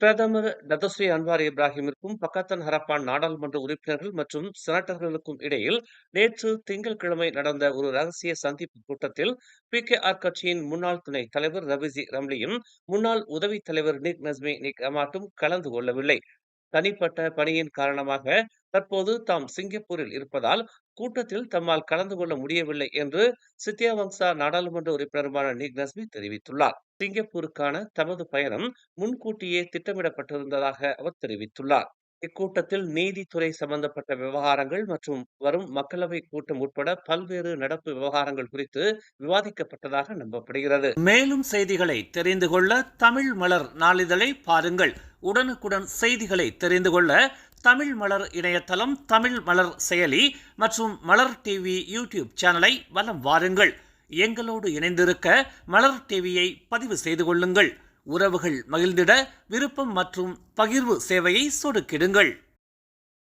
பிரதமர் Datuk Seri Anwar இப்ராஹிமிற்கும் பக்கத்தன் Harapan நாடாளுமன்ற உறுப்பினர்கள் மற்றும் செனட்டர்களுக்கும் இடையில் நேற்று திங்கட்கிழமை நடந்த ஒரு ரகசிய சந்திப்பு கூட்டத்தில் PKR கட்சியின் முன்னாள் துணைத் தலைவர் ரபிசி ரம்லியும் முன்னாள் உதவித் தலைவர் நிக் நஸ்மி நிக் அமாட்டும் கலந்து கொள்ளவில்லை. தனிப்பட்ட பணியின் காரணமாக தற்போது தாம் சிங்கப்பூரில் இருப்பதால் கூட்டத்தில் தம்மால் கலந்து கொள்ள முடியவில்லை என்று சித்தியாவங்சா நாடாளுமன்ற உறுப்பினருமான நிக் நஸ்மி தெரிவித்துள்ளார். சிங்கப்பூருக்கான தமது பயணம் முன்கூட்டியே திட்டமிடப்பட்டிருந்ததாக அவர் தெரிவித்துள்ளார். இக்கூட்டத்தில் நீதித்துறை சம்பந்தப்பட்ட விவகாரங்கள் மற்றும் வரும் மக்களவை கூட்டம் உட்பட பல்வேறு நடப்பு விவகாரங்கள் குறித்து விவாதிக்கப்பட்டதாக நம்பப்படுகிறது. மேலும் செய்திகளை தெரிந்து கொள்ள தமிழ் மலர் நாளிதழை பாருங்கள். உடனுக்குடன் செய்திகளை தெரிந்து கொள்ள தமிழ் மலர் இணையதளம், தமிழ் மலர் செயலி மற்றும் மலர் டிவி யூடியூப் சேனலை வலம் வாருங்கள். எங்களோடு இணைந்திருக்க மலர் டிவியை பதிவு செய்து கொள்ளுங்கள். உறவுகள் மகிழ்ந்திட விருப்பம் மற்றும் பகிர்வு சேவையை சொடுக்கிடுங்கள்.